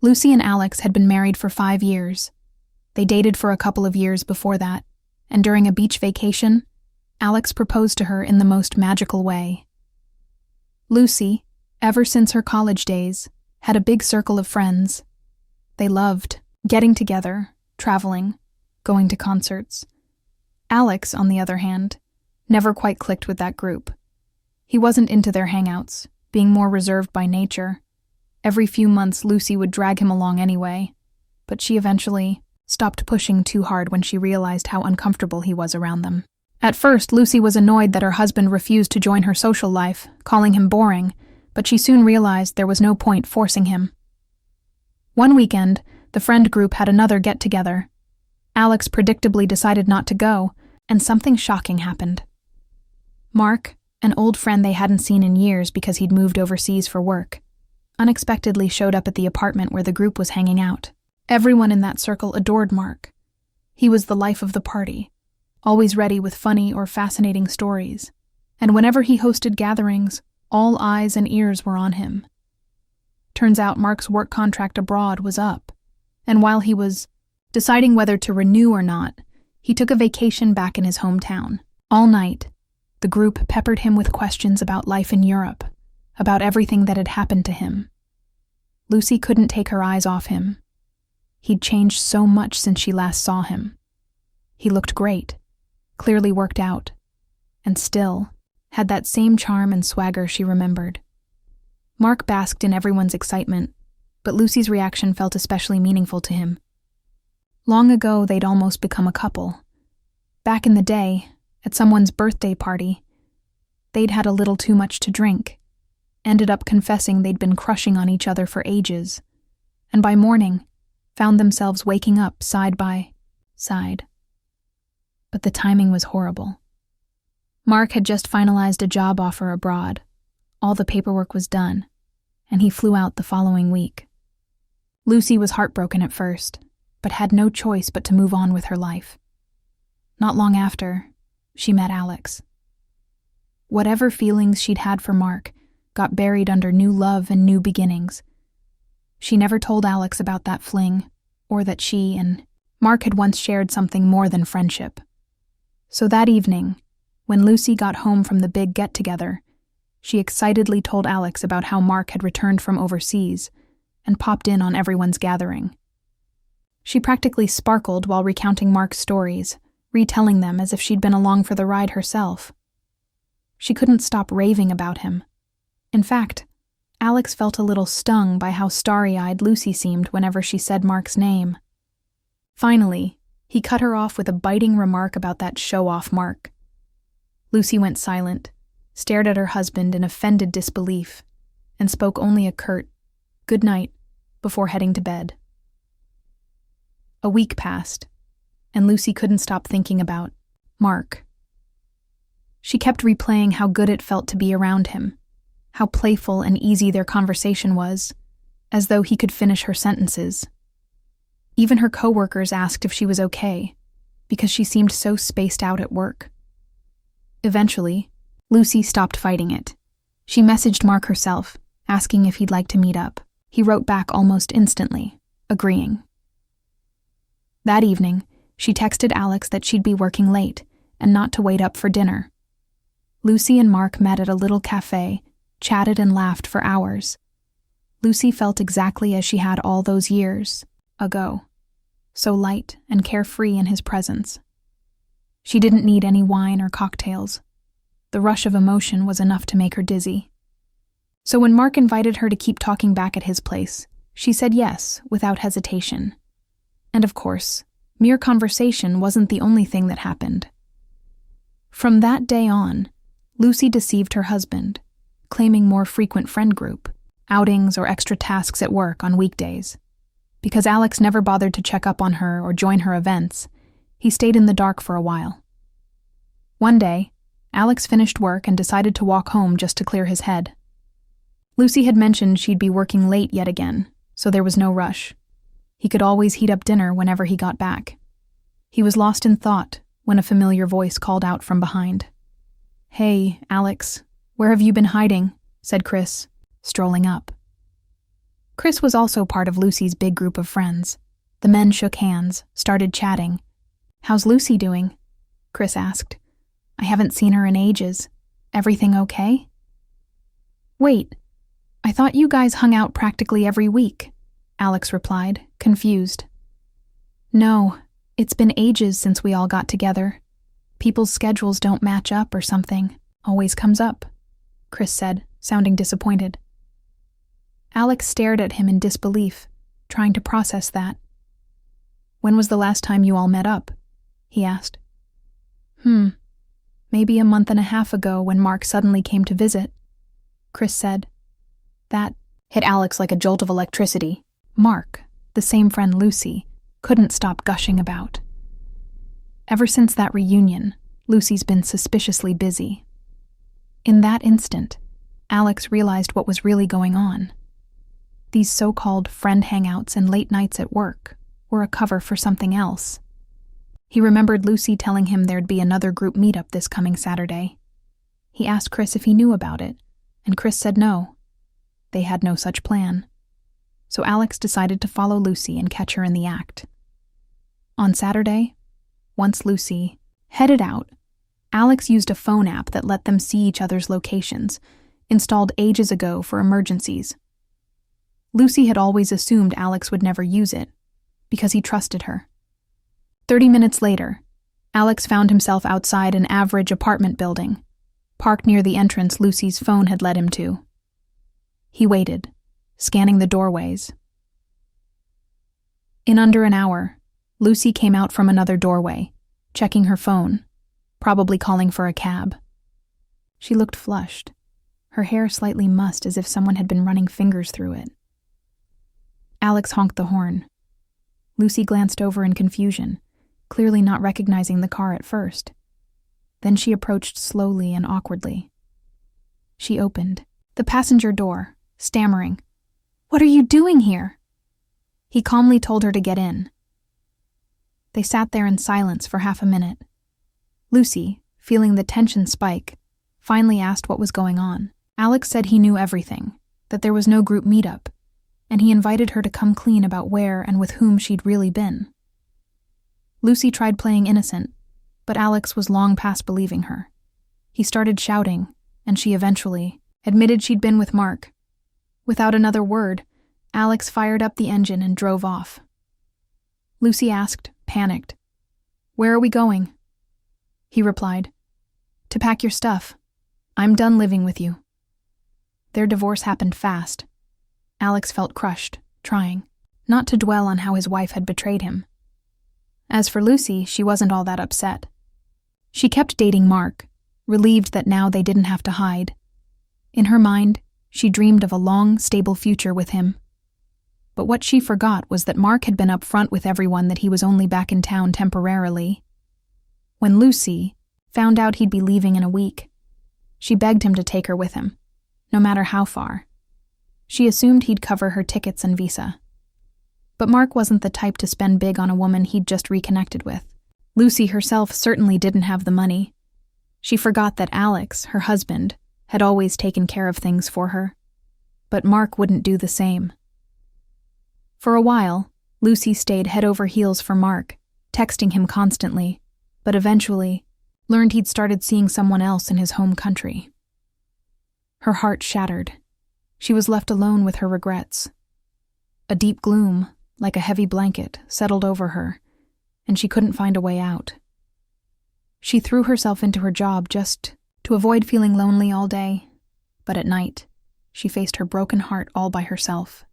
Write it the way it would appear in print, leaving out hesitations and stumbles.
Lucy and Alex had been married for 5 years. They dated for a couple of years before that, and during a beach vacation, Alex proposed to her in the most magical way. Lucy, ever since her college days, had a big circle of friends. They loved getting together, traveling, going to concerts. Alex, on the other hand, never quite clicked with that group. He wasn't into their hangouts, being more reserved by nature. Every few months, Lucy would drag him along anyway, but she eventually stopped pushing too hard when she realized how uncomfortable he was around them. At first, Lucy was annoyed that her husband refused to join her social life, calling him boring, but she soon realized there was no point forcing him. One weekend, the friend group had another get-together. Alex predictably decided not to go, and something shocking happened. Mark, an old friend they hadn't seen in years because he'd moved overseas for work, unexpectedly showed up at the apartment where the group was hanging out. Everyone in that circle adored Mark. He was the life of the party, always ready with funny or fascinating stories, and whenever he hosted gatherings, all eyes and ears were on him. Turns out Mark's work contract abroad was up, and while he was deciding whether to renew or not, he took a vacation back in his hometown. All night, the group peppered him with questions about life in Europe, about everything that had happened to him. Lucy couldn't take her eyes off him. He'd changed so much since she last saw him. He looked great, clearly worked out, and still had that same charm and swagger she remembered. Mark basked in everyone's excitement, but Lucy's reaction felt especially meaningful to him. Long ago, they'd almost become a couple. Back in the day, at someone's birthday party, they'd had a little too much to drink, ended up confessing they'd been crushing on each other for ages, and by morning, found themselves waking up side by side. But the timing was horrible. Mark had just finalized a job offer abroad. All the paperwork was done, and he flew out the following week. Lucy was heartbroken at first, but had no choice but to move on with her life. Not long after, she met Alex. Whatever feelings she'd had for Mark got buried under new love and new beginnings. She never told Alex about that fling, or that she and Mark had once shared something more than friendship. So that evening, when Lucy got home from the big get-together, she excitedly told Alex about how Mark had returned from overseas and popped in on everyone's gathering. She practically sparkled while recounting Mark's stories, retelling them as if she'd been along for the ride herself. She couldn't stop raving about him. In fact, Alex felt a little stung by how starry-eyed Lucy seemed whenever she said Mark's name. Finally, he cut her off with a biting remark about that show-off Mark. Lucy went silent, stared at her husband in offended disbelief, and spoke only a curt, "Good night," before heading to bed. A week passed, and Lucy couldn't stop thinking about Mark. She kept replaying how good it felt to be around him, how playful and easy their conversation was, as though he could finish her sentences. Even her coworkers asked if she was okay, because she seemed so spaced out at work. Eventually, Lucy stopped fighting it. She messaged Mark herself, asking if he'd like to meet up. He wrote back almost instantly, agreeing. That evening, she texted Alex that she'd be working late and not to wait up for dinner. Lucy and Mark met at a little cafe, chatted and laughed for hours. Lucy felt exactly as she had all those years ago, so light and carefree in his presence. She didn't need any wine or cocktails. The rush of emotion was enough to make her dizzy. So when Mark invited her to keep talking back at his place, she said yes, without hesitation. And of course, mere conversation wasn't the only thing that happened. From that day on, Lucy deceived her husband, claiming more frequent friend group, outings or extra tasks at work on weekdays. Because Alex never bothered to check up on her or join her events, he stayed in the dark for a while. One day, Alex finished work and decided to walk home just to clear his head. Lucy had mentioned she'd be working late yet again, so there was no rush. He could always heat up dinner whenever he got back. He was lost in thought when a familiar voice called out from behind. "Hey, Alex, where have you been hiding?" said Chris, strolling up. Chris was also part of Lucy's big group of friends. The men shook hands, started chatting. "How's Lucy doing?" Chris asked. "I haven't seen her in ages. Everything okay?" "Wait, I thought you guys hung out practically every week," Alex replied, confused. "No, it's been ages since we all got together. People's schedules don't match up or something. Always comes up," Chris said, sounding disappointed. Alex stared at him in disbelief, trying to process that. "When was the last time you all met up?" he asked. Maybe a month and a half ago when Mark suddenly came to visit," Chris said. That hit Alex like a jolt of electricity. Mark, the same friend Lucy, couldn't stop gushing about. Ever since that reunion, Lucy's been suspiciously busy. In that instant, Alex realized what was really going on. These so-called friend hangouts and late nights at work were a cover for something else. He remembered Lucy telling him there'd be another group meetup this coming Saturday. He asked Chris if he knew about it, and Chris said no. They had no such plan. So Alex decided to follow Lucy and catch her in the act. On Saturday, once Lucy headed out, Alex used a phone app that let them see each other's locations, installed ages ago for emergencies. Lucy had always assumed Alex would never use it, because he trusted her. 30 minutes later, Alex found himself outside an average apartment building, parked near the entrance Lucy's phone had led him to. He waited, scanning the doorways. In under an hour, Lucy came out from another doorway, checking her phone, probably calling for a cab. She looked flushed, her hair slightly mussed as if someone had been running fingers through it. Alex honked the horn. Lucy glanced over in confusion, clearly not recognizing the car at first. Then she approached slowly and awkwardly. She opened the passenger door, stammering, "What are you doing here?" He calmly told her to get in. They sat there in silence for half a minute. Lucy, feeling the tension spike, finally asked what was going on. Alex said he knew everything, that there was no group meetup, and he invited her to come clean about where and with whom she'd really been. Lucy tried playing innocent, but Alex was long past believing her. He started shouting, and she eventually admitted she'd been with Mark. Without another word, Alex fired up the engine and drove off. Lucy asked, panicked, "Where are we going?" He replied, "To pack your stuff. I'm done living with you." Their divorce happened fast. Alex felt crushed, trying not to dwell on how his wife had betrayed him. As for Lucy, she wasn't all that upset. She kept dating Mark, relieved that now they didn't have to hide. In her mind, she dreamed of a long, stable future with him. But what she forgot was that Mark had been upfront with everyone that he was only back in town temporarily. When Lucy found out he'd be leaving in a week, she begged him to take her with him, no matter how far. She assumed he'd cover her tickets and visa. But Mark wasn't the type to spend big on a woman he'd just reconnected with. Lucy herself certainly didn't have the money. She forgot that Alex, her husband, had always taken care of things for her. But Mark wouldn't do the same. For a while, Lucy stayed head over heels for Mark, texting him constantly, but eventually learned he'd started seeing someone else in his home country. Her heart shattered. She was left alone with her regrets. A deep gloom, like a heavy blanket, settled over her, and she couldn't find a way out. She threw herself into her job just to avoid feeling lonely all day, but at night, she faced her broken heart all by herself.